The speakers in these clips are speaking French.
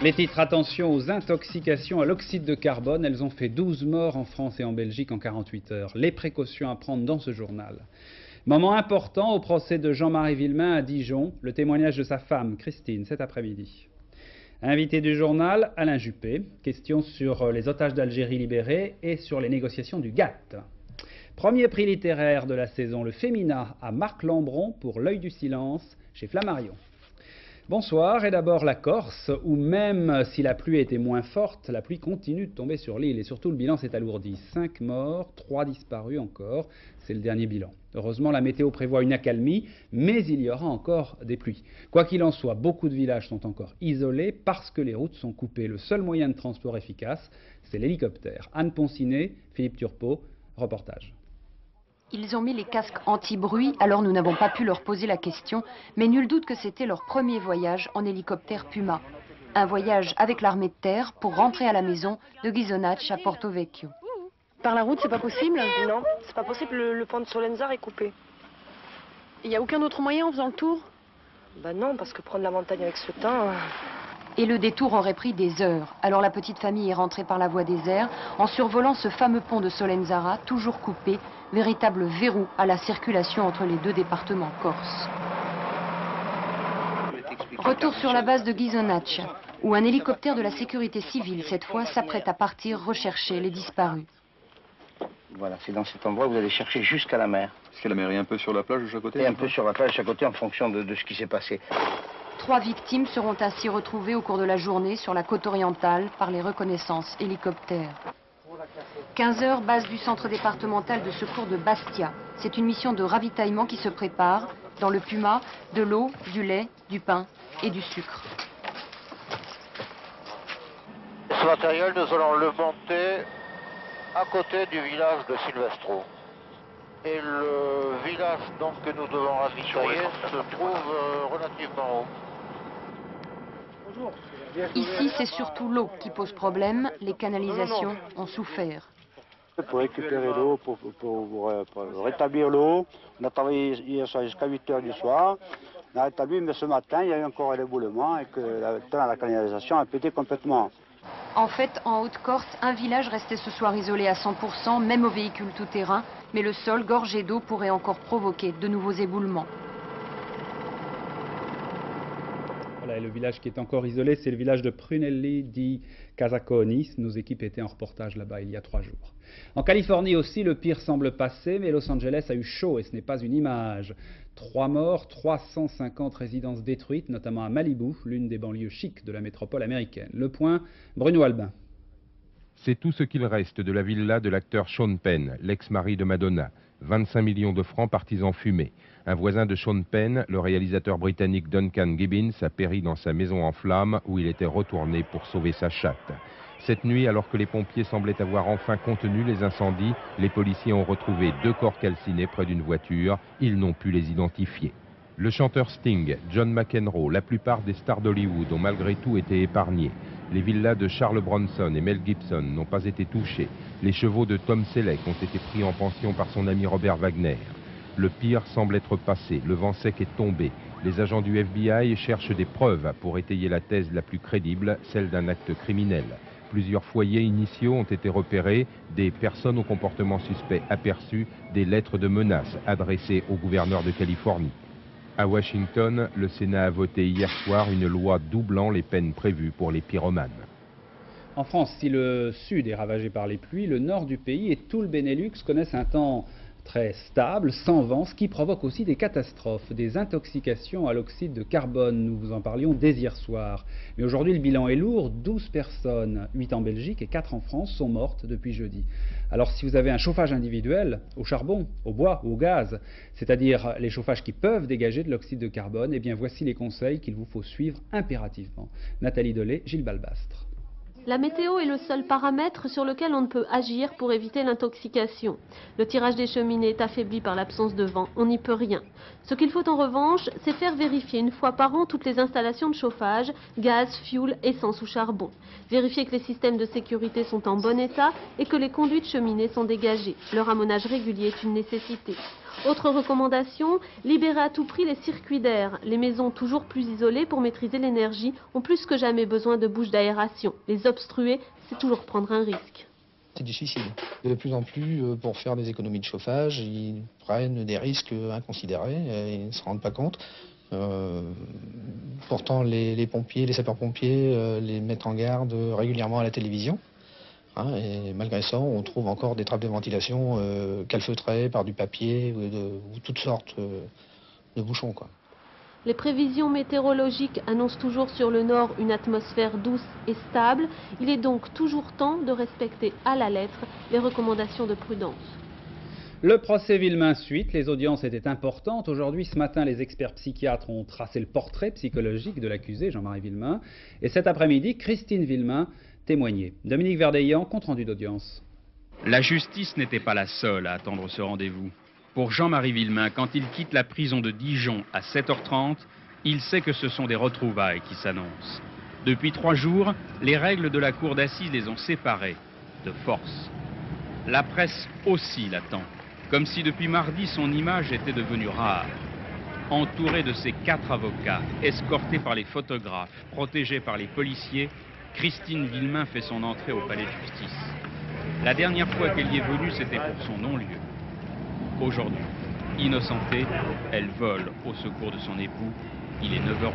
Les titres, attention aux intoxications à l'oxyde de carbone. Elles ont fait 12 morts en France et en Belgique en 48 heures. Les précautions à prendre dans ce journal. Moment important au procès de Jean-Marie Villemain à Dijon. Le témoignage de sa femme, Christine, cet après-midi. Invité du journal, Alain Juppé. Question sur les otages d'Algérie libérés et sur les négociations du GATT. Premier prix littéraire de la saison, le Fémina à Marc Lambron pour L'œil du silence chez Flammarion. Bonsoir, et d'abord la Corse, où même si la pluie était moins forte, la pluie continue de tomber sur l'île et surtout le bilan s'est alourdi. 5 morts, 3 disparus encore, c'est le dernier bilan. Heureusement, la météo prévoit une accalmie, mais il y aura encore des pluies. Quoi qu'il en soit, beaucoup de villages sont encore isolés parce que les routes sont coupées. Le seul moyen de transport efficace, c'est l'hélicoptère. Anne Poncinet, Philippe Turpot, reportage. Ils ont mis les casques anti-bruit, alors nous n'avons pas pu leur poser la question, mais nul doute que c'était leur premier voyage en hélicoptère Puma. Un voyage avec l'armée de terre pour rentrer à la maison de Ghisonaccia à Porto Vecchio. Par la route, c'est pas possible? Non, c'est pas possible, le pont de Solenzar est coupé. Il n'y a aucun autre moyen en faisant le tour? Bah non, parce que prendre la montagne avec ce temps... Et le détour aurait pris des heures. Alors la petite famille est rentrée par la voie des airs en survolant ce fameux pont de Solenzara, toujours coupé, véritable verrou à la circulation entre les deux départements corses. Retour sur la base de Ghisonaccia, où un hélicoptère de la sécurité civile, cette fois, s'apprête à partir rechercher les disparus. Voilà, c'est dans cet endroit que vous allez chercher jusqu'à la mer. Est-ce que la mer est un peu sur la plage de chaque côté? Et un peu sur la plage de chaque côté en fonction de ce qui s'est passé. 3 victimes seront ainsi retrouvées au cours de la journée sur la côte orientale par les reconnaissances hélicoptères. 15 heures, base du centre départemental de secours de Bastia. C'est une mission de ravitaillement qui se prépare. Dans le Puma, de l'eau, du lait, du pain et du sucre. Ce matériel, nous allons le monter à côté du village de Silvestro. Et le village donc, que nous devons ravitailler se trouve relativement haut. Ici, c'est surtout l'eau qui pose problème. Les canalisations ont souffert. Pour récupérer l'eau, pour rétablir l'eau, on a travaillé hier soir jusqu'à 8 h du soir. On a rétabli, mais ce matin, il y a eu encore un éboulement et que la canalisation a pété complètement. En fait, en Haute-Corse, un village restait ce soir isolé à 100%, même aux véhicules tout-terrain, mais le sol gorgé d'eau pourrait encore provoquer de nouveaux éboulements. Voilà, et le village qui est encore isolé, c'est le village de Prunelli di Casaconis. Nos équipes étaient en reportage là-bas il y a 3 jours. En Californie aussi, le pire semble passer, mais Los Angeles a eu chaud et ce n'est pas une image. 3 morts, 350 résidences détruites, notamment à Malibu, l'une des banlieues chics de la métropole américaine. Le Point, Bruno Albin. C'est tout ce qu'il reste de la villa de l'acteur Sean Penn, l'ex-mari de Madonna. 25 millions de francs partis en fumée. Un voisin de Sean Penn, le réalisateur britannique Duncan Gibbons, a péri dans sa maison en flammes où il était retourné pour sauver sa chatte. Cette nuit, alors que les pompiers semblaient avoir enfin contenu les incendies, les policiers ont retrouvé 2 corps calcinés près d'une voiture. Ils n'ont pu les identifier. Le chanteur Sting, John McEnroe, la plupart des stars d'Hollywood ont malgré tout été épargnés. Les villas de Charles Bronson et Mel Gibson n'ont pas été touchées. Les chevaux de Tom Selleck ont été pris en pension par son ami Robert Wagner. Le pire semble être passé, le vent sec est tombé. Les agents du FBI cherchent des preuves pour étayer la thèse la plus crédible, celle d'un acte criminel. Plusieurs foyers initiaux ont été repérés, des personnes au comportement suspect aperçues, des lettres de menaces adressées au gouverneur de Californie. À Washington, le Sénat a voté hier soir une loi doublant les peines prévues pour les pyromanes. En France, si le sud est ravagé par les pluies, le nord du pays et tout le Benelux connaissent un temps très stable, sans vent, ce qui provoque aussi des catastrophes, des intoxications à l'oxyde de carbone. Nous vous en parlions dès hier soir. Mais aujourd'hui, le bilan est lourd. 12 personnes, 8 en Belgique et 4 en France, sont mortes depuis jeudi. Alors si vous avez un chauffage individuel, au charbon, au bois ou au gaz, c'est-à-dire les chauffages qui peuvent dégager de l'oxyde de carbone, eh bien voici les conseils qu'il vous faut suivre impérativement. Nathalie Delay, Gilles Balbastre. La météo est le seul paramètre sur lequel on ne peut agir pour éviter l'intoxication. Le tirage des cheminées est affaibli par l'absence de vent, on n'y peut rien. Ce qu'il faut en revanche, c'est faire vérifier 1 fois par an toutes les installations de chauffage, gaz, fioul, essence ou charbon. Vérifier que les systèmes de sécurité sont en bon état et que les conduits de cheminée sont dégagés. Le ramonage régulier est une nécessité. Autre recommandation, libérer à tout prix les circuits d'air. Les maisons toujours plus isolées pour maîtriser l'énergie ont plus que jamais besoin de bouches d'aération. Les obstruer, c'est toujours prendre un risque. C'est difficile. De plus en plus, pour faire des économies de chauffage, ils prennent des risques inconsidérés et ils ne se rendent pas compte. Pourtant, les pompiers, les sapeurs-pompiers les mettent en garde régulièrement à la télévision. Et malgré ça, on trouve encore des trappes de ventilation calfeutrées par du papier ou toutes sortes de bouchons, quoi. Les prévisions météorologiques annoncent toujours sur le nord une atmosphère douce et stable. Il est donc toujours temps de respecter à la lettre les recommandations de prudence. Le procès Villemain suite, les audiences étaient importantes. Aujourd'hui, ce matin, les experts psychiatres ont tracé le portrait psychologique de l'accusé, Jean-Marie Villemain. Et cet après-midi, Christine Villemain témoignait. Dominique Verdeillan, compte rendu d'audience. La justice n'était pas la seule à attendre ce rendez-vous. Pour Jean-Marie Villemain, quand il quitte la prison de Dijon à 7h30, il sait que ce sont des retrouvailles qui s'annoncent. Depuis 3 jours, les règles de la cour d'assises les ont séparés, de force. La presse aussi l'attend, comme si depuis mardi son image était devenue rare. Entourée de ses 4 avocats, escortée par les photographes, protégée par les policiers, Christine Villemain fait son entrée au palais de justice. La dernière fois qu'elle y est venue, c'était pour son non-lieu. Aujourd'hui, innocentée, elle vole au secours de son époux. Il est 9h.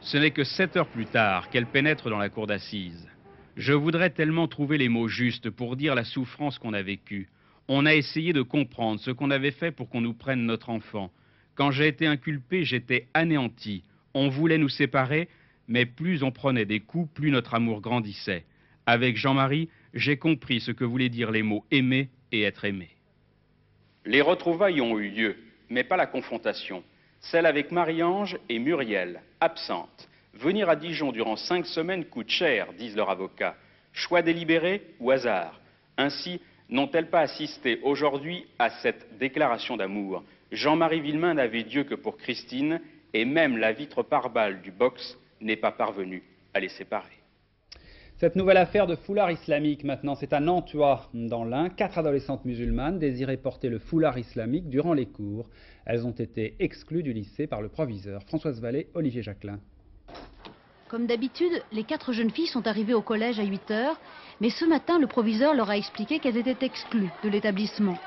Ce n'est que 7 heures plus tard qu'elle pénètre dans la cour d'assises. Je voudrais tellement trouver les mots justes pour dire la souffrance qu'on a vécue. On a essayé de comprendre ce qu'on avait fait pour qu'on nous prenne notre enfant. Quand j'ai été inculpé, j'étais anéanti. On voulait nous séparer, mais plus on prenait des coups, plus notre amour grandissait. Avec Jean-Marie, j'ai compris ce que voulaient dire les mots aimer et être aimé. Les retrouvailles ont eu lieu, mais pas la confrontation. Celle avec Marie-Ange et Muriel, absentes. Venir à Dijon durant 5 semaines coûte cher, disent leurs avocats. Choix délibéré ou hasard? Ainsi, n'ont-elles pas assisté aujourd'hui à cette déclaration d'amour? Jean-Marie Villemain n'avait Dieu que pour Christine, et même la vitre pare-balles du box n'est pas parvenue à les séparer. Cette nouvelle affaire de foulard islamique, maintenant, c'est à Nantua, dans l'Ain. 4 adolescentes musulmanes désiraient porter le foulard islamique durant les cours. Elles ont été exclues du lycée par le proviseur. Françoise Vallée, Olivier Jacquelin. Comme d'habitude, les 4 jeunes filles sont arrivées au collège à 8 h, mais ce matin, le proviseur leur a expliqué qu'elles étaient exclues de l'établissement.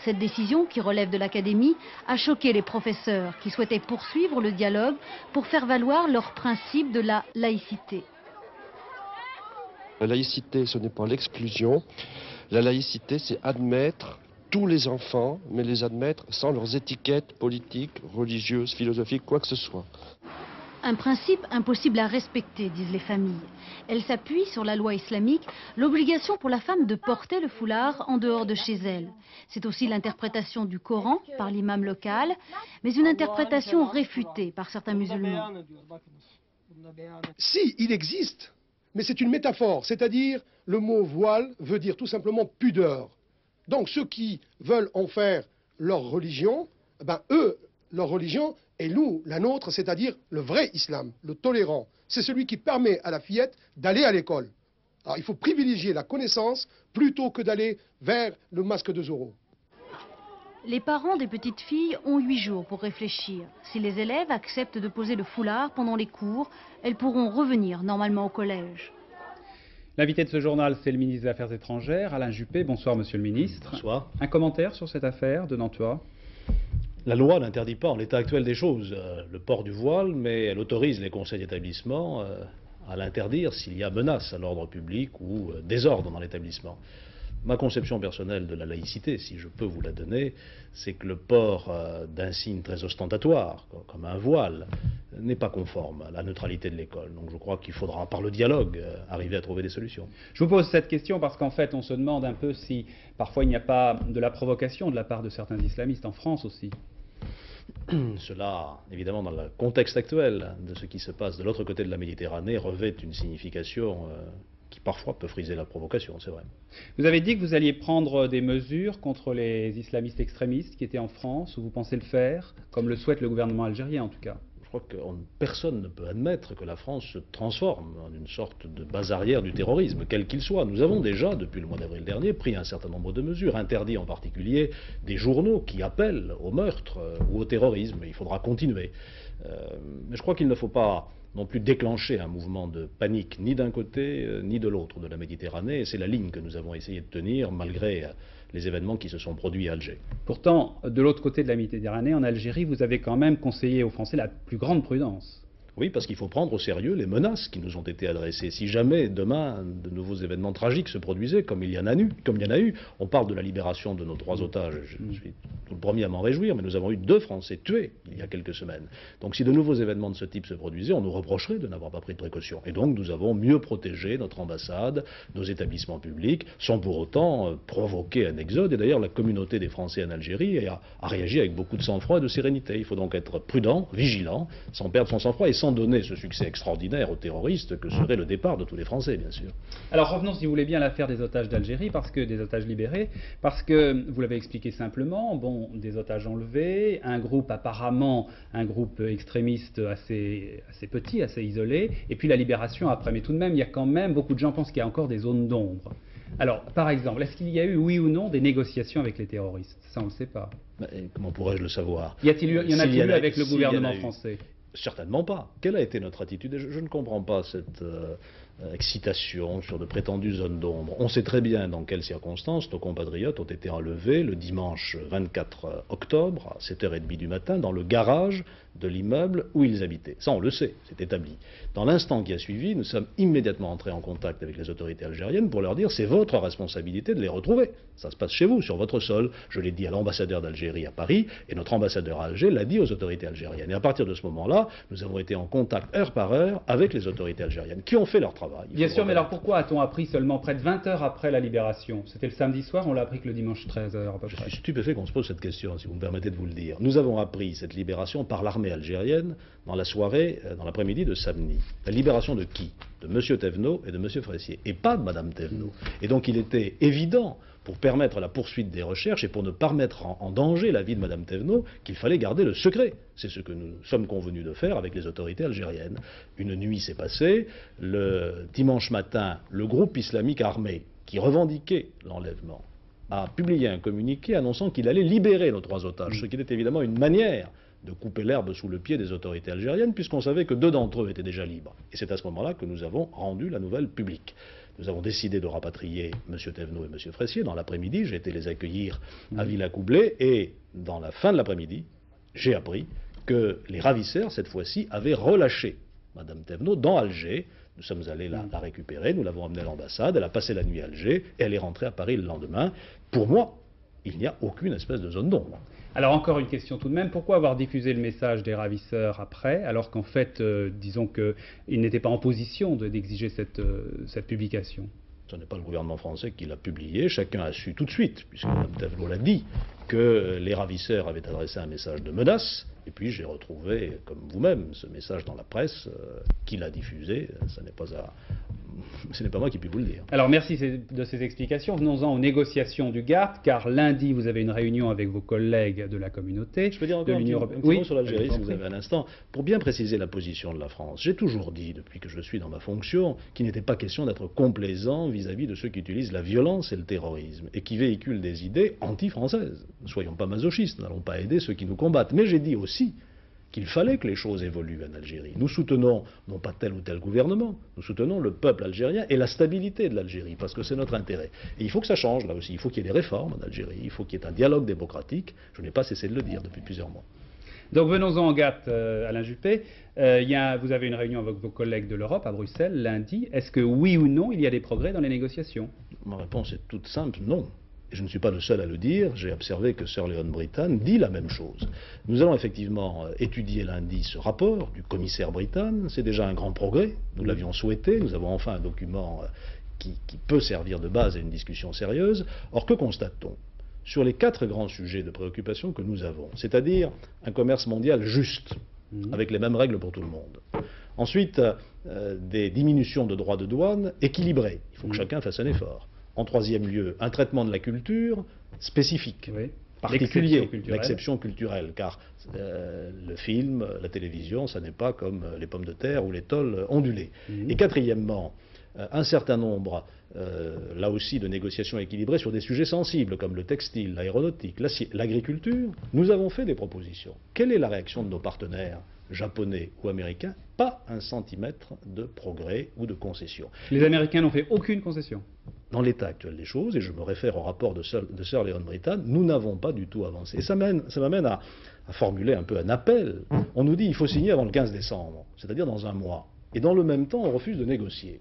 Cette décision, qui relève de l'académie, a choqué les professeurs qui souhaitaient poursuivre le dialogue pour faire valoir leur principe de la laïcité. La laïcité, ce n'est pas l'exclusion. La laïcité, c'est admettre tous les enfants, mais les admettre sans leurs étiquettes politiques, religieuses, philosophiques, quoi que ce soit. Un principe impossible à respecter, disent les familles. Elles s'appuient sur la loi islamique, l'obligation pour la femme de porter le foulard en dehors de chez elle. C'est aussi l'interprétation du Coran par l'imam local, mais une interprétation réfutée par certains musulmans. Si, il existe, mais c'est une métaphore, c'est-à-dire le mot voile veut dire tout simplement pudeur. Donc ceux qui veulent en faire leur religion, eux, leur religion, et nous, la nôtre, c'est-à-dire le vrai islam, le tolérant. C'est celui qui permet à la fillette d'aller à l'école. Alors il faut privilégier la connaissance plutôt que d'aller vers le masque de Zorro. Les parents des petites filles ont 8 jours pour réfléchir. Si les élèves acceptent de poser le foulard pendant les cours, elles pourront revenir normalement au collège. L'invité de ce journal, c'est le ministre des Affaires étrangères, Alain Juppé. Bonsoir, monsieur le ministre. Bonsoir. Un commentaire sur cette affaire de Nantua? La loi n'interdit pas en l'état actuel des choses le port du voile, mais elle autorise les conseils d'établissement à l'interdire s'il y a menace à l'ordre public ou désordre dans l'établissement. Ma conception personnelle de la laïcité, si je peux vous la donner, c'est que le port d'un signe très ostentatoire, comme un voile, n'est pas conforme à la neutralité de l'école. Donc je crois qu'il faudra, par le dialogue, arriver à trouver des solutions. Je vous pose cette question parce qu'en fait, on se demande un peu si parfois il n'y a pas de la provocation de la part de certains islamistes en France aussi. Cela, évidemment, dans le contexte actuel de ce qui se passe de l'autre côté de la Méditerranée, revêt une signification qui parfois peut friser la provocation, c'est vrai. Vous avez dit que vous alliez prendre des mesures contre les islamistes extrémistes qui étaient en France, ou vous pensez le faire, comme le souhaite le gouvernement algérien en tout cas? crois que personne ne peut admettre que la France se transforme en une sorte de base arrière du terrorisme, quel qu'il soit. Nous avons déjà, depuis le mois d'avril dernier, pris un certain nombre de mesures, interdit en particulier des journaux qui appellent au meurtre ou au terrorisme. Il faudra continuer. Mais je crois qu'il ne faut pas non plus déclencher un mouvement de panique, ni d'un côté ni de l'autre de la Méditerranée. Et c'est la ligne que nous avons essayé de tenir, malgré les événements qui se sont produits à Alger. Pourtant, de l'autre côté de la Méditerranée, en Algérie, vous avez quand même conseillé aux Français la plus grande prudence. Oui, parce qu'il faut prendre au sérieux les menaces qui nous ont été adressées. Si jamais, demain, de nouveaux événements tragiques se produisaient, comme il y en a eu, on parle de la libération de nos 3 otages, je suis tout le premier à m'en réjouir, mais nous avons eu 2 Français tués il y a quelques semaines. Donc si de nouveaux événements de ce type se produisaient, on nous reprocherait de n'avoir pas pris de précautions. Et donc nous avons mieux protégé notre ambassade, nos établissements publics, sans pour autant provoquer un exode. Et d'ailleurs, la communauté des Français en Algérie a réagi avec beaucoup de sang-froid et de sérénité. Il faut donc être prudent, vigilant, sans perdre son sang-froid et sans donner ce succès extraordinaire aux terroristes que serait le départ de tous les Français, bien sûr. Alors revenons, si vous voulez bien, à l'affaire des otages d'Algérie, des otages libérés, parce que, vous l'avez expliqué simplement, bon, des otages enlevés, un groupe extrémiste assez petit, assez isolé, et puis la libération après. Mais tout de même, il y a quand même, beaucoup de gens pensent qu'il y a encore des zones d'ombre. Alors, par exemple, est-ce qu'il y a eu, oui ou non, des négociations avec les terroristes? Ça, on ne le sait pas. Comment pourrais-je le savoir? Y en a-t-il eu avec le gouvernement français? Certainement pas. Quelle a été notre attitude? Je ne comprends pas cette excitation sur de prétendues zones d'ombre. On sait très bien dans quelles circonstances nos compatriotes ont été enlevés le dimanche 24 octobre à 7h30 du matin dans le garage de l'immeuble où ils habitaient. Ça, on le sait, c'est établi. Dans l'instant qui a suivi, nous sommes immédiatement entrés en contact avec les autorités algériennes pour leur dire c'est votre responsabilité de les retrouver. Ça se passe chez vous, sur votre sol. Je l'ai dit à l'ambassadeur d'Algérie à Paris et notre ambassadeur à Alger l'a dit aux autorités algériennes. Et à partir de ce moment-là, nous avons été en contact heure par heure avec les autorités algériennes qui ont fait leur travail. Bien sûr, mais alors pourquoi a-t-on appris seulement près de 20 heures après la libération? C'était le samedi soir, on l'a appris que le dimanche 13h à peu près. Je suis stupéfait qu'on se pose cette question, si vous me permettez de vous le dire. Nous avons appris cette libération par l'armée algérienne dans la soirée, dans l'après-midi de samedi. La libération de qui? De M. Thévenot et de M. Fressier, et pas de Mme Thévenot. Et donc il était évident, pour permettre la poursuite des recherches et pour ne pas mettre en danger la vie de Mme Thévenot, qu'il fallait garder le secret. C'est ce que nous sommes convenus de faire avec les autorités algériennes. Une nuit s'est passée, le dimanche matin, le groupe islamique armé, qui revendiquait l'enlèvement, a publié un communiqué annonçant qu'il allait libérer nos 3 otages, ce qui était évidemment une manière de couper l'herbe sous le pied des autorités algériennes, puisqu'on savait que 2 d'entre eux étaient déjà libres. Et c'est à ce moment-là que nous avons rendu la nouvelle publique. Nous avons décidé de rapatrier M. Thévenot et M. Fressier dans l'après-midi. J'ai été les accueillir à Villacoublay et dans la fin de l'après-midi, j'ai appris que les ravisseurs, cette fois-ci, avaient relâché Mme Thévenot dans Alger. Nous sommes allés la récupérer, nous l'avons amenée à l'ambassade, elle a passé la nuit à Alger et elle est rentrée à Paris le lendemain. Pour moi, il n'y a aucune espèce de zone d'ombre. Alors encore une question tout de même, pourquoi avoir diffusé le message des ravisseurs après, alors qu'en fait, disons qu'ils n'étaient pas en position d'exiger cette publication? Ce n'est pas le gouvernement français qui l'a publié, chacun a su tout de suite, puisque Mme Thévenot l'a dit, que les ravisseurs avaient adressé un message de menace, et puis j'ai retrouvé, comme vous-même, ce message dans la presse, qui l'a diffusé, ce n'est pas moi qui puis vous le dire. Alors merci de ces explications. Venons-en aux négociations du GATT, car lundi vous avez une réunion avec vos collègues de la communauté. Je peux dire encore un petit mot sur l'Algérie, si vous avez un instant, pour bien préciser la position de la France. J'ai toujours dit, depuis que je suis dans ma fonction, qu'il n'était pas question d'être complaisant vis-à-vis de ceux qui utilisent la violence et le terrorisme, et qui véhiculent des idées anti-françaises. Ne soyons pas masochistes, n'allons pas aider ceux qui nous combattent. Mais j'ai dit aussi qu'il fallait que les choses évoluent en Algérie. Nous soutenons non pas tel ou tel gouvernement, nous soutenons le peuple algérien et la stabilité de l'Algérie, parce que c'est notre intérêt. Et il faut que ça change là aussi, il faut qu'il y ait des réformes en Algérie, il faut qu'il y ait un dialogue démocratique, je n'ai pas cessé de le dire depuis plusieurs mois. Donc venons-en au GATT, Alain Juppé. Vous avez une réunion avec vos collègues de l'Europe à Bruxelles lundi. Est-ce que oui ou non, il y a des progrès dans les négociations? Ma réponse est toute simple, non. Et je ne suis pas le seul à le dire, j'ai observé que Sir Leon Brittan dit la même chose. Nous allons effectivement étudier lundi ce rapport du commissaire Brittan, c'est déjà un grand progrès, nous l'avions souhaité, nous avons enfin un document qui peut servir de base à une discussion sérieuse. Or, que constate-t-on? Sur les 4 grands sujets de préoccupation que nous avons, c'est-à-dire un commerce mondial juste, avec les mêmes règles pour tout le monde. Ensuite, des diminutions de droits de douane équilibrées, il faut que chacun fasse un effort. En 3e lieu, un traitement de la culture spécifique. Oui. particulier, l'exception culturelle, car le film, la télévision, ça n'est pas comme les pommes de terre ou les tôles ondulées. Et quatrièmement, un certain nombre, là aussi, de négociations équilibrées sur des sujets sensibles, comme le textile, l'aéronautique, l'agriculture. Nous avons fait des propositions. Quelle est la réaction de nos partenaires japonais ou américains? Pas un centimètre de progrès ou de concession. Les Américains n'ont fait aucune concession. Dans l'état actuel des choses, et je me réfère au rapport de Sir Leon Brittan, nous n'avons pas du tout avancé. Et ça m'amène à formuler un peu un appel. On nous dit qu'il faut signer avant le 15 décembre, c'est-à-dire dans un mois. Et dans le même temps, on refuse de négocier.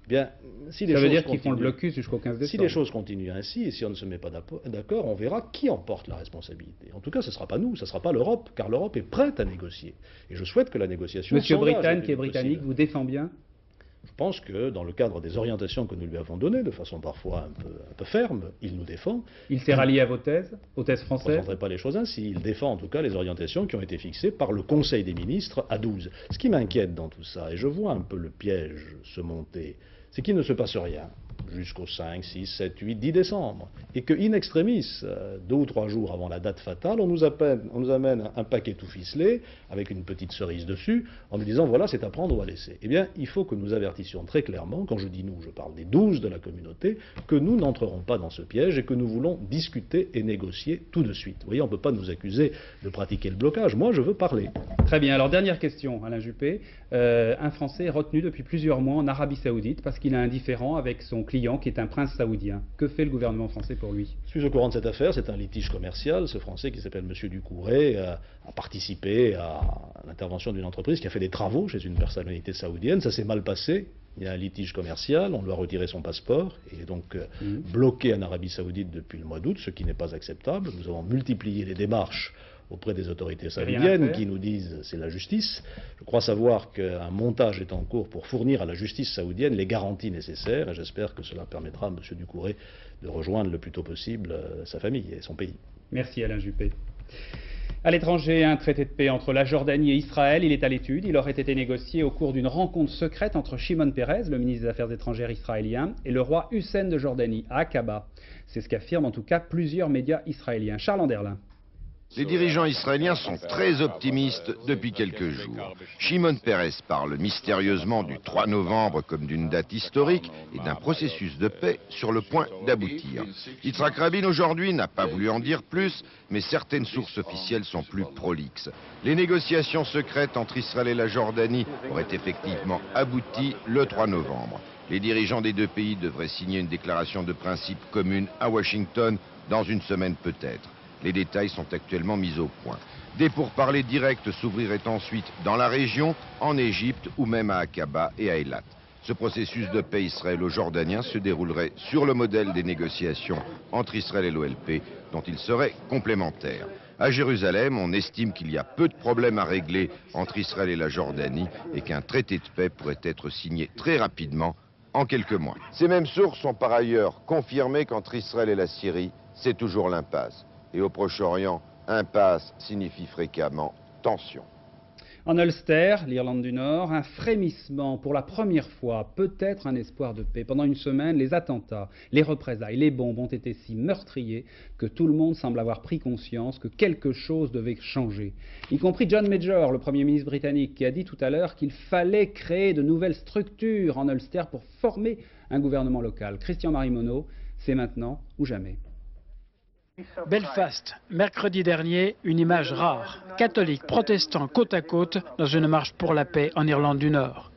Eh bien, si ça veut dire qu'ils font le blocus jusqu'au 15 décembre. Si les choses continuent ainsi, et si on ne se met pas d'accord, on verra qui en porte la responsabilité. En tout cas, ce ne sera pas nous, ce ne sera pas l'Europe, car l'Europe est prête à négocier. Et je souhaite que la négociation... Monsieur Brittan, qui est britannique, vous défend bien? Je pense que dans le cadre des orientations que nous lui avons données, de façon parfois un peu ferme, il nous défend. Il s'est rallié à vos thèses françaises? Je ne présenterai pas les choses ainsi. Il défend en tout cas les orientations qui ont été fixées par le Conseil des ministres à 12. Ce qui m'inquiète dans tout ça, et je vois un peu le piège se monter, c'est qu'il ne se passe rien jusqu'au 5, 6, 7, 8, 10 décembre. Et que, in extremis, 2 ou 3 jours avant la date fatale, on nous amène un paquet tout ficelé, avec une petite cerise dessus, en nous disant, voilà, c'est à prendre ou à laisser. Eh bien, il faut que nous avertissions très clairement, quand je dis nous, je parle des 12 de la communauté, que nous n'entrerons pas dans ce piège et que nous voulons discuter et négocier tout de suite. Vous voyez, on ne peut pas nous accuser de pratiquer le blocage. Moi, je veux parler. Très bien. Alors, dernière question, Alain Juppé. Un Français est retenu depuis plusieurs mois en Arabie Saoudite parce qu'il est indifférent avec son client qui est un prince saoudien. Que fait le gouvernement français pour lui? Je suis au courant de cette affaire, c'est un litige commercial. Ce Français qui s'appelle M. Ducouré a participé à l'intervention d'une entreprise qui a fait des travaux chez une personnalité saoudienne. Ça s'est mal passé. Il y a un litige commercial, on lui a retiré son passeport et est donc bloqué en Arabie Saoudite depuis le mois d'août, ce qui n'est pas acceptable. Nous avons multiplié les démarches auprès des autorités saoudiennes qui nous disent c'est la justice. Je crois savoir qu'un montage est en cours pour fournir à la justice saoudienne les garanties nécessaires et j'espère que cela permettra à M. Ducouré de rejoindre le plus tôt possible sa famille et son pays. Merci Alain Juppé. À l'étranger, un traité de paix entre la Jordanie et Israël, il est à l'étude. Il aurait été négocié au cours d'une rencontre secrète entre Shimon Peres, le ministre des Affaires étrangères israélien, et le roi Hussein de Jordanie, à Aqaba. C'est ce qu'affirment en tout cas plusieurs médias israéliens. Charles Anderlin. Les dirigeants israéliens sont très optimistes depuis quelques jours. Shimon Peres parle mystérieusement du 3 novembre comme d'une date historique et d'un processus de paix sur le point d'aboutir. Yitzhak Rabin aujourd'hui n'a pas voulu en dire plus, mais certaines sources officielles sont plus prolixes. Les négociations secrètes entre Israël et la Jordanie auraient effectivement abouti le 3 novembre. Les dirigeants des deux pays devraient signer une déclaration de principe commune à Washington dans une semaine peut-être. Les détails sont actuellement mis au point. Des pourparlers directs s'ouvriraient ensuite dans la région, en Égypte ou même à Aqaba et à Eilat. Ce processus de paix israélo-jordanien se déroulerait sur le modèle des négociations entre Israël et l'OLP, dont il serait complémentaire. À Jérusalem, on estime qu'il y a peu de problèmes à régler entre Israël et la Jordanie et qu'un traité de paix pourrait être signé très rapidement, en quelques mois. Ces mêmes sources ont par ailleurs confirmé qu'entre Israël et la Syrie, c'est toujours l'impasse. Et au Proche-Orient, impasse signifie fréquemment tension. En Ulster, l'Irlande du Nord, un frémissement pour la première fois, peut-être un espoir de paix. Pendant une semaine, les attentats, les représailles, les bombes ont été si meurtriers que tout le monde semble avoir pris conscience que quelque chose devait changer. Y compris John Major, le Premier ministre britannique, qui a dit tout à l'heure qu'il fallait créer de nouvelles structures en Ulster pour former un gouvernement local. Christian Marimono, c'est maintenant ou jamais. Belfast, mercredi dernier, une image rare. Catholiques, protestants côte à côte dans une marche pour la paix en Irlande du Nord.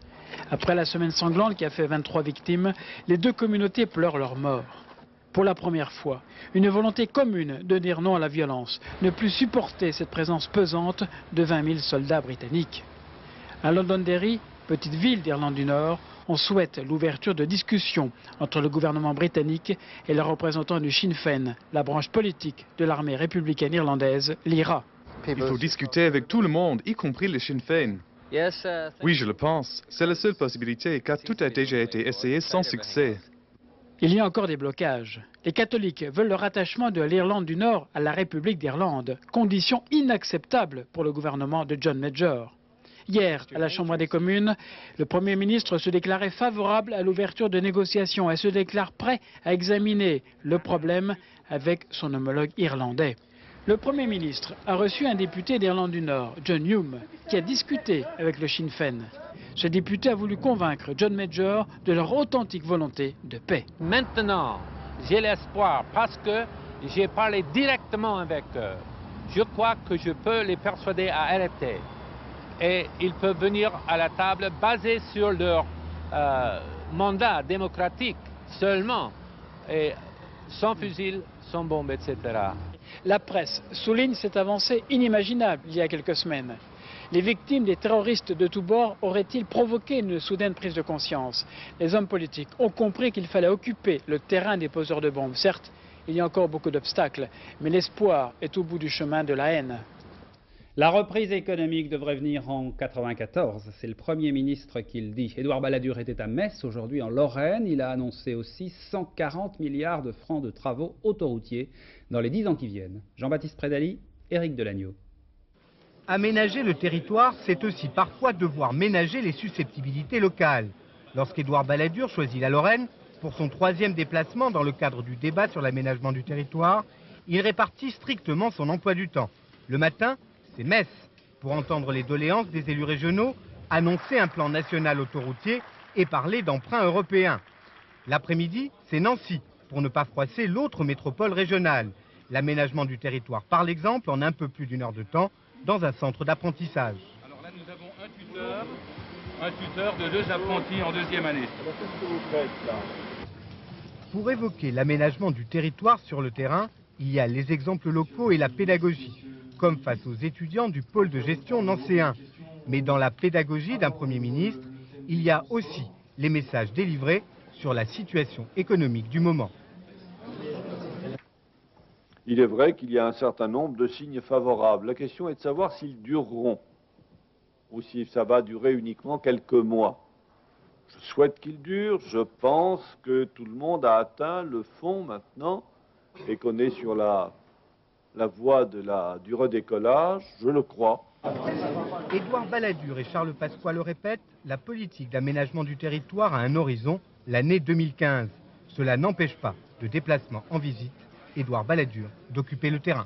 Après la semaine sanglante qui a fait 23 victimes, les deux communautés pleurent leur mort. Pour la première fois, une volonté commune de dire non à la violence, ne plus supporter cette présence pesante de 20 000 soldats britanniques. À Londonderry, petite ville d'Irlande du Nord, on souhaite l'ouverture de discussions entre le gouvernement britannique et les représentants du Sinn Féin, la branche politique de l'armée républicaine irlandaise, l'IRA. Il faut discuter avec tout le monde, y compris le Sinn Féin. Oui, je le pense. C'est la seule possibilité, car tout a déjà été essayé sans succès. Il y a encore des blocages. Les catholiques veulent le rattachement de l'Irlande du Nord à la République d'Irlande, condition inacceptable pour le gouvernement de John Major. Hier, à la Chambre des communes, le Premier ministre se déclarait favorable à l'ouverture de négociations et se déclare prêt à examiner le problème avec son homologue irlandais. Le Premier ministre a reçu un député d'Irlande du Nord, John Hume, qui a discuté avec le Sinn Féin. Ce député a voulu convaincre John Major de leur authentique volonté de paix. Maintenant, j'ai l'espoir parce que j'ai parlé directement avec eux. Je crois que je peux les persuader à arrêter. Et ils peuvent venir à la table basé sur leur mandat démocratique seulement, et sans fusil, sans bombe, etc. La presse souligne cette avancée inimaginable il y a quelques semaines. Les victimes des terroristes de tous bords auraient-ils provoqué une soudaine prise de conscience? Les hommes politiques ont compris qu'il fallait occuper le terrain des poseurs de bombes. Certes, il y a encore beaucoup d'obstacles, mais l'espoir est au bout du chemin de la haine. La reprise économique devrait venir en 1994, c'est le Premier ministre qui le dit. Édouard Balladur était à Metz, aujourd'hui en Lorraine. Il a annoncé aussi 140 milliards de francs de travaux autoroutiers dans les 10 ans qui viennent. Jean-Baptiste Prédali, Éric Delagneau. Aménager le territoire, c'est aussi parfois devoir ménager les susceptibilités locales. Lorsqu'Édouard Balladur choisit la Lorraine, pour son 3e déplacement dans le cadre du débat sur l'aménagement du territoire, il répartit strictement son emploi du temps. Le matin, c'est Metz, pour entendre les doléances des élus régionaux, annoncer un plan national autoroutier et parler d'emprunt européen. L'après-midi, c'est Nancy, pour ne pas froisser l'autre métropole régionale. L'aménagement du territoire, par l'exemple, en un peu plus d'1 heure de temps, dans un centre d'apprentissage. Alors là, nous avons un tuteur de 2 apprentis en 2e année. Qu'est-ce que vous faites là ? Pour évoquer l'aménagement du territoire sur le terrain, il y a les exemples locaux et la pédagogie, comme face aux étudiants du pôle de gestion nancéen. Mais dans la pédagogie d'un Premier ministre, il y a aussi les messages délivrés sur la situation économique du moment. Il est vrai qu'il y a un certain nombre de signes favorables. La question est de savoir s'ils dureront ou si ça va durer uniquement quelques mois. Je souhaite qu'ils durent. Je pense que tout le monde a atteint le fond maintenant et qu'on est sur la voie du redécollage, je le crois. Édouard Balladur et Charles Pasqua le répètent, la politique d'aménagement du territoire a un horizon, l'année 2015. Cela n'empêche pas de déplacement en visite, Édouard Balladur, d'occuper le terrain.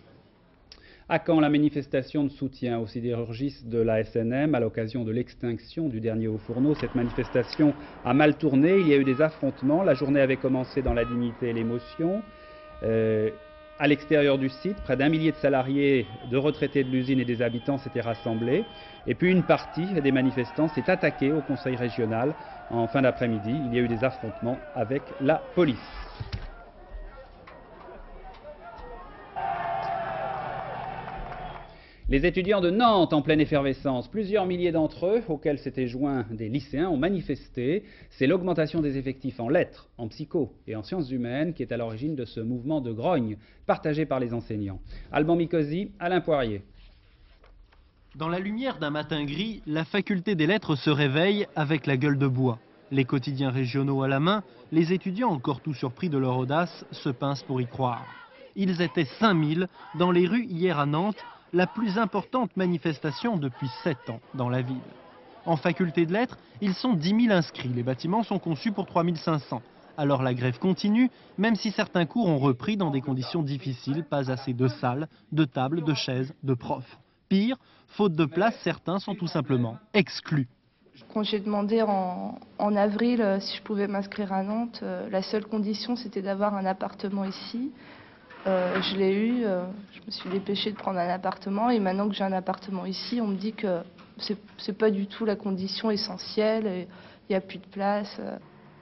À Caen, la manifestation de soutien aux sidérurgistes de la SNM à l'occasion de l'extinction du dernier Haut-Fourneau. Cette manifestation a mal tourné, il y a eu des affrontements. La journée avait commencé dans la dignité et l'émotion. À l'extérieur du site, près d'1 millier de salariés, de retraités de l'usine et des habitants s'étaient rassemblés. Et puis une partie des manifestants s'est attaquée au conseil régional en fin d'après-midi. Il y a eu des affrontements avec la police. Les étudiants de Nantes en pleine effervescence, plusieurs milliers d'entre eux, auxquels s'étaient joints des lycéens, ont manifesté. C'est l'augmentation des effectifs en lettres, en psycho et en sciences humaines qui est à l'origine de ce mouvement de grogne partagé par les enseignants. Alban Mikosi, Alain Poirier. Dans la lumière d'un matin gris, la faculté des lettres se réveille avec la gueule de bois. Les quotidiens régionaux à la main, les étudiants, encore tout surpris de leur audace, se pincent pour y croire. Ils étaient 5000 dans les rues hier à Nantes, la plus importante manifestation depuis 7 ans dans la ville. En faculté de lettres, ils sont 10 000 inscrits. Les bâtiments sont conçus pour 3 500. Alors la grève continue, même si certains cours ont repris dans des conditions difficiles, pas assez de salles, de tables, de chaises, de profs. Pire, faute de place, certains sont tout simplement exclus. Quand j'ai demandé en avril si je pouvais m'inscrire à Nantes, la seule condition c'était d'avoir un appartement ici. Je l'ai eu, je me suis dépêchée de prendre un appartement et maintenant que j'ai un appartement ici, on me dit que c'est pas du tout la condition essentielle, il n'y a plus de place.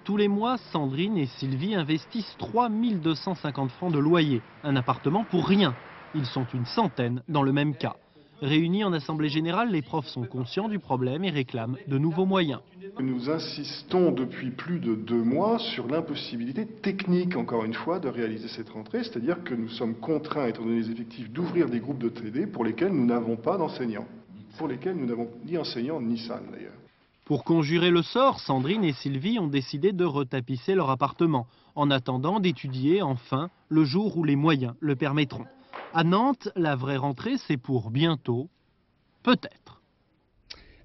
Tous les mois, Sandrine et Sylvie investissent 3 250 francs de loyer, un appartement pour rien. Ils sont une centaine dans le même cas. Réunis en assemblée générale, les profs sont conscients du problème et réclament de nouveaux moyens. Nous insistons depuis plus de 2 mois sur l'impossibilité technique, encore une fois, de réaliser cette rentrée, c'est-à-dire que nous sommes contraints, étant donné les effectifs, d'ouvrir des groupes de TD pour lesquels nous n'avons pas d'enseignants, pour lesquels nous n'avons ni enseignants ni salle d'ailleurs. Pour conjurer le sort, Sandrine et Sylvie ont décidé de retapisser leur appartement, en attendant d'étudier enfin le jour où les moyens le permettront. À Nantes, la vraie rentrée, c'est pour bientôt, peut-être.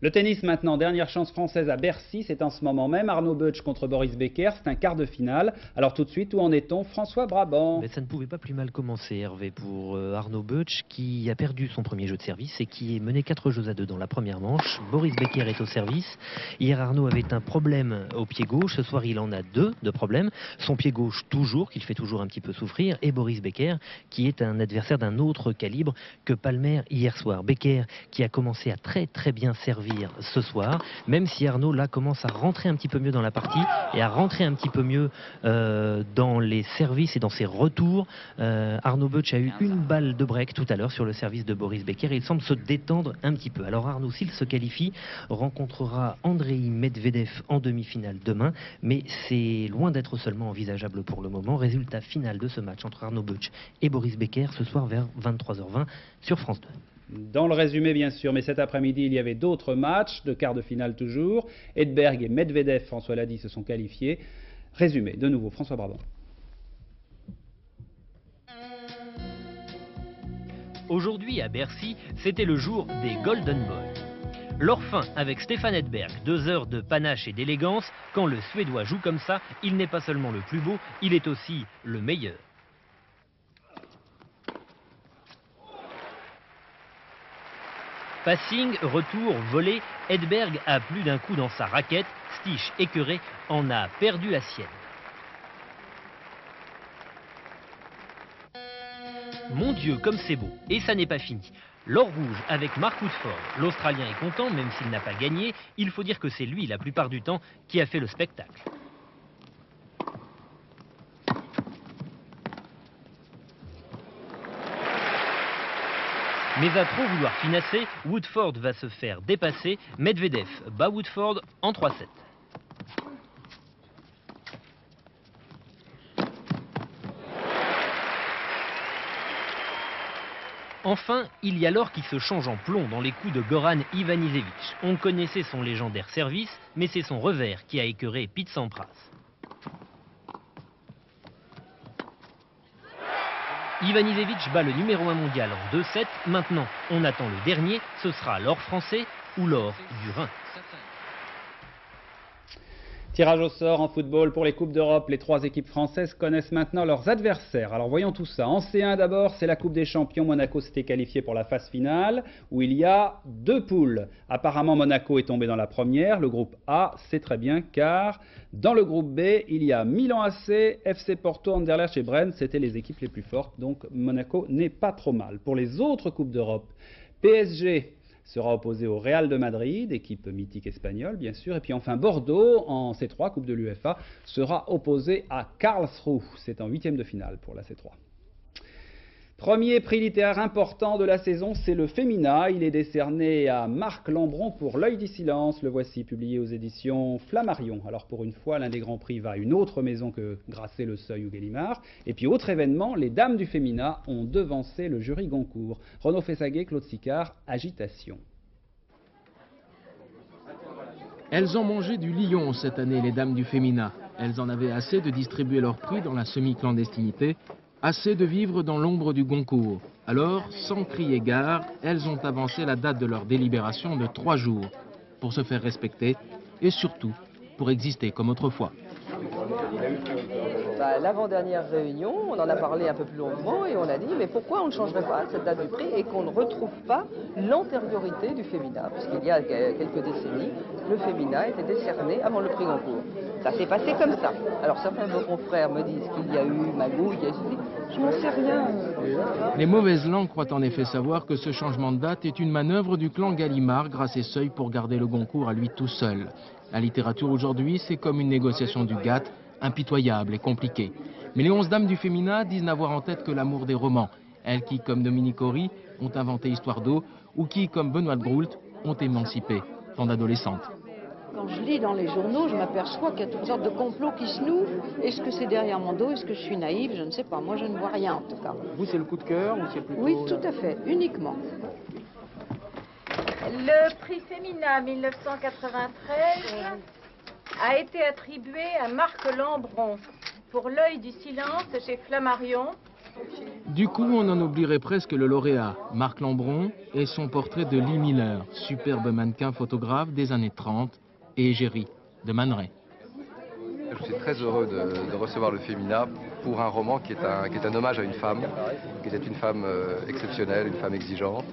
Le tennis maintenant, dernière chance française à Bercy, c'est en ce moment même. Arnaud Butch contre Boris Becker, c'est un quart de finale. Alors tout de suite, où en est-on, François Brabant? Ça ne pouvait pas plus mal commencer, Hervé, pour Arnaud Butch, qui a perdu son premier jeu de service et qui est mené 4-2 dans la première manche. Boris Becker est au service. Hier, Arnaud avait un problème au pied gauche. Ce soir, il en a 2 de problèmes. Son pied gauche toujours, qu'il fait toujours un petit peu souffrir, et Boris Becker, qui est un adversaire d'un autre calibre que Palmer hier soir. Becker, qui a commencé à très bien servir ce soir, même si Arnaud là commence à rentrer un petit peu mieux dans la partie et à rentrer un petit peu mieux dans les services et dans ses retours. Arnaud Butch a eu une balle de break tout à l'heure sur le service de Boris Becker et il semble se détendre un petit peu. Alors Arnaud, s'il se qualifie, rencontrera Andrei Medvedev en demi-finale demain, mais c'est loin d'être seulement envisageable pour le moment. Résultat final de ce match entre Arnaud Butch et Boris Becker ce soir vers 23h20 sur France 2. Dans le résumé, bien sûr, mais cet après-midi, il y avait d'autres matchs, de quart de finale toujours. Edberg et Medvedev, François l'a dit, se sont qualifiés. Résumé, de nouveau, François Brabant. Aujourd'hui, à Bercy, c'était le jour des Golden Boys. L'orphin avec Stefan Edberg, 2 heures de panache et d'élégance. Quand le Suédois joue comme ça, il n'est pas seulement le plus beau, il est aussi le meilleur. Passing, retour, volée, Edberg a plus d'un coup dans sa raquette. Stich, écœuré, en a perdu la sienne. Mon Dieu, comme c'est beau. Et ça n'est pas fini. L'or rouge avec Mark Woodford. L'Australien est content, même s'il n'a pas gagné. Il faut dire que c'est lui, la plupart du temps, qui a fait le spectacle. Mais à trop vouloir finasser, Woodford va se faire dépasser. Medvedev bat Woodford en 3-7. Enfin, il y a l'or qui se change en plomb dans les coups de Goran Ivanisevic. On connaissait son légendaire service, mais c'est son revers qui a écœuré Pete Sampras. Ivanisevic bat le numéro 1 mondial en 2-7. Maintenant, on attend le dernier. Ce sera l'or français ou l'or du Rhin. Tirage au sort en football pour les Coupes d'Europe. Les 3 équipes françaises connaissent maintenant leurs adversaires. Alors voyons tout ça. En C1 d'abord, c'est la Coupe des Champions. Monaco s'était qualifié pour la phase finale où il y a 2 poules. Apparemment, Monaco est tombé dans la première. Le groupe A, c'est très bien car dans le groupe B, il y a Milan AC, FC Porto, Anderlecht et Brenne. C'était les équipes les plus fortes. Donc Monaco n'est pas trop mal. Pour les autres Coupes d'Europe, PSG sera opposé au Real de Madrid, équipe mythique espagnole bien sûr. Et puis enfin Bordeaux, en C3, Coupe de l'UEFA, sera opposé à Karlsruhe. C'est en 8e de finale pour la C3. Premier prix littéraire important de la saison, c'est le Femina. Il est décerné à Marc Lambron pour L'œil du silence. Le voici publié aux éditions Flammarion. Alors pour une fois, l'un des grands prix va à une autre maison que Grasset, Le Seuil ou Gallimard. Et puis autre événement, les dames du Femina ont devancé le jury Goncourt. Renaud Fessaguet, Claude Sicard, Agitation. Elles ont mangé du lion cette année, les dames du Femina. Elles en avaient assez de distribuer leur prix dans la semi-clandestinité, assez de vivre dans l'ombre du Goncourt. Alors, sans crier gare, elles ont avancé la date de leur délibération de 3 jours, pour se faire respecter et surtout pour exister comme autrefois. L'avant-dernière réunion, on en a parlé un peu plus longuement et on a dit mais pourquoi on ne changerait pas cette date du prix et qu'on ne retrouve pas l'antériorité du Femina, puisqu'il y a quelques décennies, le Femina était décerné avant le prix Goncourt. Ça s'est passé comme ça. Alors certains de vos confrères me disent qu'il y a eu magouille, je n'en sais rien. Les mauvaises langues croient en effet savoir que ce changement de date est une manœuvre du clan Gallimard, Grasset Seuil, pour garder le Goncourt à lui tout seul. La littérature aujourd'hui, c'est comme une négociation du GATT, impitoyable et compliquée. Mais les 11 dames du Femina disent n'avoir en tête que l'amour des romans. Elles qui, comme Dominique Horry, ont inventé Histoire d'eau, ou qui, comme Benoît de Groult, ont émancipé tant d'adolescentes. Quand je lis dans les journaux, je m'aperçois qu'il y a toutes sortes de complots qui se nouent. Est-ce que c'est derrière mon dos? Est-ce que je suis naïve? Je ne sais pas. Moi, je ne vois rien, en tout cas. Vous, c'est le coup de cœur ou c'est plutôt... Oui, tout à fait. Uniquement. Le prix Femina 1993 a été attribué à Marc Lambron pour L'œil du silence chez Flammarion. Du coup, on en oublierait presque le lauréat, Marc Lambron, et son portrait de Lee Miller, superbe mannequin photographe des années 30, et égérie de Man Ray. Je suis très heureux de recevoir le Femina pour un roman qui est un hommage à une femme, qui était une femme exceptionnelle, une femme exigeante.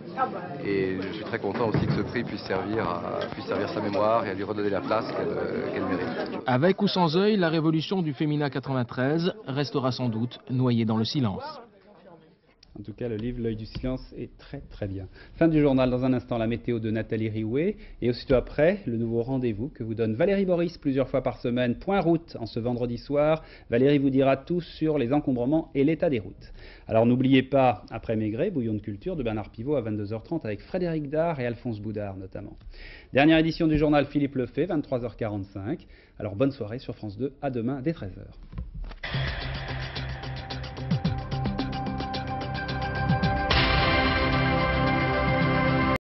Et je suis très content aussi que ce prix puisse servir sa mémoire et à lui redonner la place qu'elle mérite. Avec ou sans œil, la révolution du Femina 93 restera sans doute noyée dans le silence. En tout cas, le livre L'œil du silence est très très bien. Fin du journal, dans un instant, la météo de Nathalie Riouet. Et aussitôt après, le nouveau rendez-vous que vous donne Valérie Boris plusieurs fois par semaine. Point route en ce vendredi soir. Valérie vous dira tout sur les encombrements et l'état des routes. Alors n'oubliez pas, après Maigret, Bouillon de culture de Bernard Pivot à 22h30 avec Frédéric Dard et Alphonse Boudard notamment. Dernière édition du journal Philippe Lefebvre, 23h45. Alors bonne soirée sur France 2, à demain dès 13h.